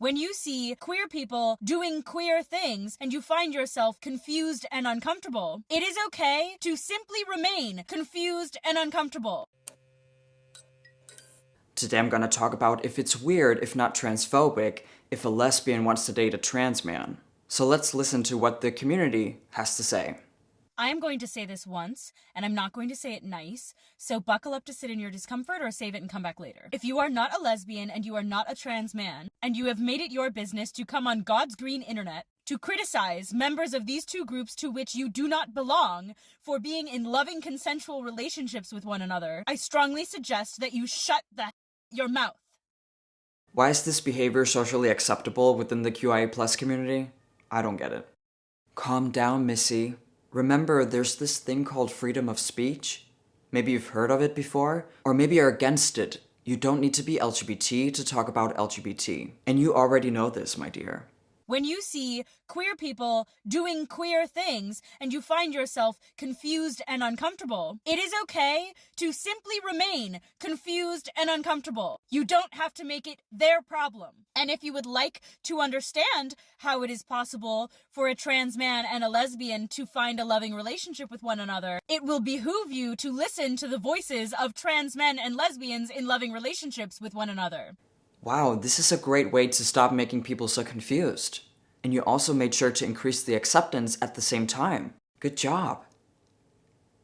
When you see queer people doing queer things and you find yourself confused and uncomfortable, it is okay to simply remain confused and uncomfortable. Today I'm gonna talk about if it's weird, if not transphobic, if a lesbian wants to date a trans man. So let's listen to what the community has to say. I am going to say this once, and I'm not going to say it nice, so buckle up to sit in your discomfort or save it and come back later. If you are not a lesbian and you are not a trans man, and you have made it your business to come on God's green internet to criticize members of these two groups to which you do not belong for being in loving consensual relationships with one another, I strongly suggest that you shut your mouth. Why is this behavior socially acceptable within the QIA+ community? I don't get it. Calm down, Missy. Remember, there's this thing called freedom of speech. Maybe you've heard of it before, or maybe you're against it. You don't need to be LGBT to talk about LGBT. And you already know this, my dear. When you see queer people doing queer things and you find yourself confused and uncomfortable, it is okay to simply remain confused and uncomfortable. You don't have to make it their problem. And if you would like to understand how it is possible for a trans man and a lesbian to find a loving relationship with one another, it will behoove you to listen to the voices of trans men and lesbians in loving relationships with one another. Wow, this is a great way to stop making people so confused. And you also made sure to increase the acceptance at the same time. Good job.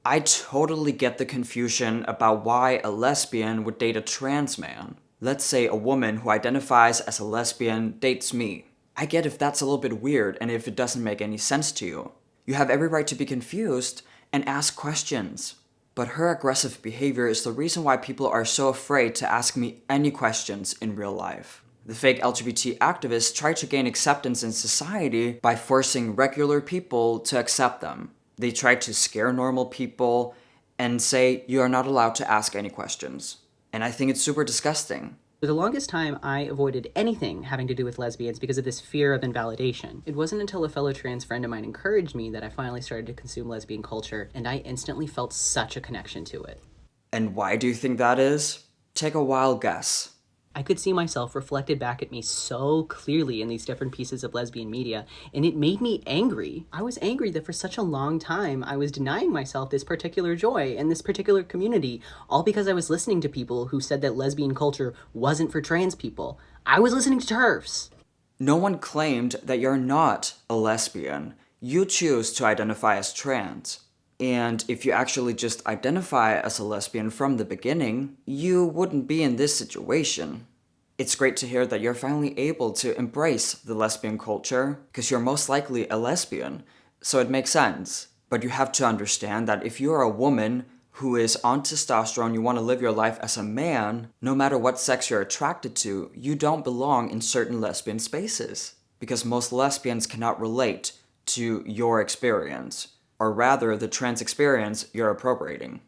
I totally get the confusion about why a lesbian would date a trans man. Let's say a woman who identifies as a lesbian dates me. I get if that's a little bit weird and if it doesn't make any sense to you. You have every right to be confused and ask questions. But her aggressive behavior is the reason why people are so afraid to ask me any questions in real life. The fake LGBT activists try to gain acceptance in society by forcing regular people to accept them. They try to scare normal people and say you are not allowed to ask any questions. And I think it's super disgusting. For the longest time, I avoided anything having to do with lesbians because of this fear of invalidation. It wasn't until a fellow trans friend of mine encouraged me that I finally started to consume lesbian culture, and I instantly felt such a connection to it. And why do you think that is? Take a wild guess. I could see myself reflected back at me so clearly in these different pieces of lesbian media, and it made me angry. I was angry that for such a long time I was denying myself this particular joy and this particular community, all because I was listening to people who said that lesbian culture wasn't for trans people. I was listening to TERFs. No one claimed that you're not a lesbian. You choose to identify as trans. And if you actually just identify as a lesbian from the beginning, you wouldn't be in this situation. It's great to hear that you're finally able to embrace the lesbian culture, because you're most likely a lesbian, so it makes sense. But you have to understand that if you're a woman who is on testosterone, you want to live your life as a man, no matter what sex you're attracted to, you don't belong in certain lesbian spaces. Because most lesbians cannot relate to your experience. Or rather, the trans experience you're appropriating.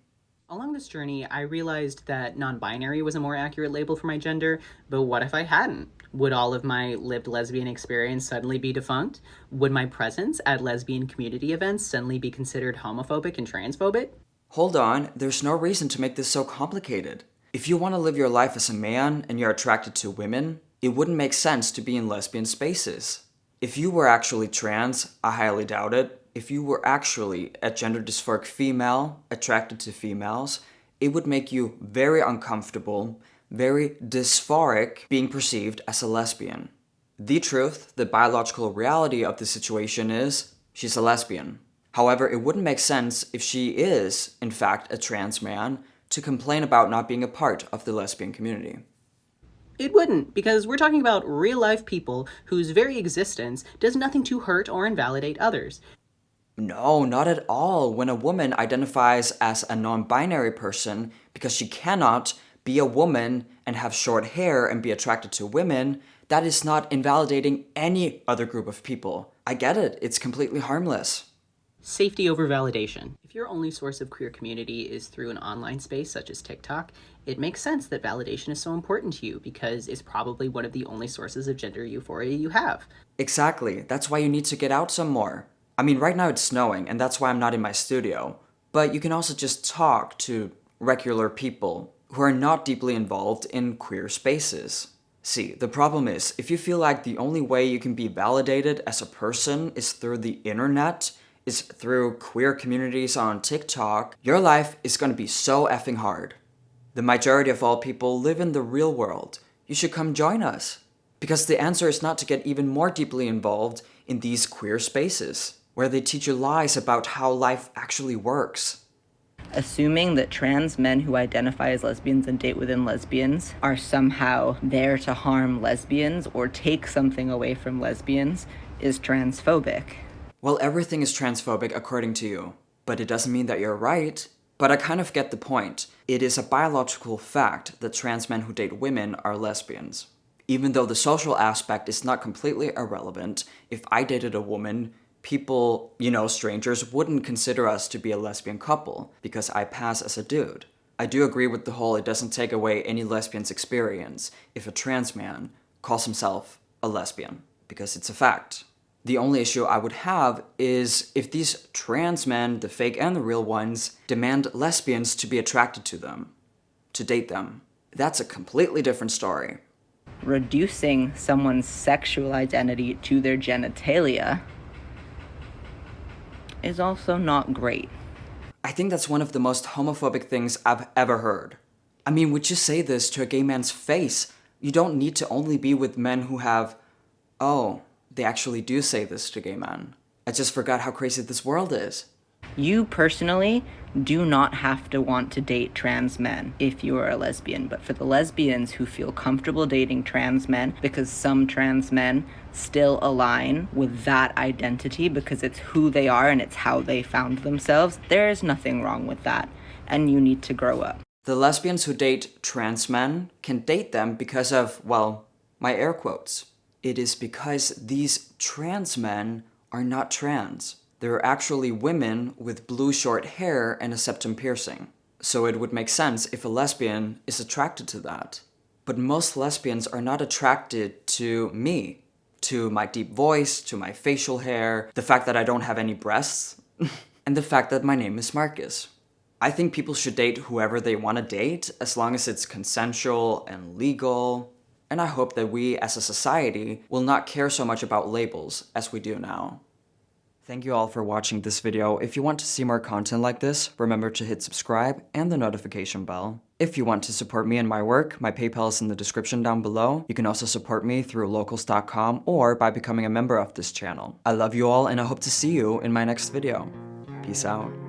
Along this journey, I realized that non-binary was a more accurate label for my gender, but what if I hadn't? Would all of my lived lesbian experience suddenly be defunct? Would my presence at lesbian community events suddenly be considered homophobic and transphobic? Hold on, there's no reason to make this so complicated. If you want to live your life as a man and you're attracted to women, it wouldn't make sense to be in lesbian spaces. If you were actually trans, I highly doubt it. If you were actually a gender dysphoric female, attracted to females, it would make you very uncomfortable, very dysphoric being perceived as a lesbian. The truth, the biological reality of the situation is, she's a lesbian. However, it wouldn't make sense if she is, in fact, a trans man, to complain about not being a part of the lesbian community. It wouldn't, because we're talking about real-life people whose very existence does nothing to hurt or invalidate others. No, not at all. When a woman identifies as a non-binary person because she cannot be a woman and have short hair and be attracted to women, that is not invalidating any other group of people. I get it. It's completely harmless. Safety over validation. If your only source of queer community is through an online space such as TikTok, it makes sense that validation is so important to you because it's probably one of the only sources of gender euphoria you have. Exactly. That's why you need to get out some more. I mean, right now it's snowing, and that's why I'm not in my studio. But you can also just talk to regular people who are not deeply involved in queer spaces. See, the problem is, if you feel like the only way you can be validated as a person is through the internet, is through queer communities on TikTok, your life is gonna be so effing hard. The majority of all people live in the real world. You should come join us. Because the answer is not to get even more deeply involved in these queer spaces, where they teach you lies about how life actually works. Assuming that trans men who identify as lesbians and date within lesbians are somehow there to harm lesbians or take something away from lesbians is transphobic. Well, everything is transphobic according to you, but it doesn't mean that you're right. But I kind of get the point. It is a biological fact that trans men who date women are lesbians. Even though the social aspect is not completely irrelevant, if I dated a woman, people, strangers, wouldn't consider us to be a lesbian couple because I pass as a dude. I do agree with the whole it doesn't take away any lesbian's experience if a trans man calls himself a lesbian, because it's a fact. The only issue I would have is if these trans men, the fake and the real ones, demand lesbians to be attracted to them, to date them. That's a completely different story. Reducing someone's sexual identity to their genitalia is also not great. I think that's one of the most homophobic things I've ever heard. I mean, would you say this to a gay man's face? You don't need to only be with men who have... Oh, they actually do say this to gay men. I just forgot how crazy this world is. You personally do not have to want to date trans men if you are a lesbian, but for the lesbians who feel comfortable dating trans men because some trans men still align with that identity because it's who they are and it's how they found themselves, there is nothing wrong with that, and you need to grow up. The lesbians who date trans men can date them because of, well, my air quotes. It is because these trans men are not trans. They're actually women with blue short hair and a septum piercing. So it would make sense if a lesbian is attracted to that. But most lesbians are not attracted to me, to my deep voice, to my facial hair, the fact that I don't have any breasts, and the fact that my name is Marcus. I think people should date whoever they want to date as long as it's consensual and legal. And I hope that we as a society will not care so much about labels as we do now. Thank you all for watching this video. If you want to see more content like this, remember to hit subscribe and the notification bell. If you want to support me and my work, my PayPal is in the description down below. You can also support me through locals.com or by becoming a member of this channel. I love you all and I hope to see you in my next video. Peace out.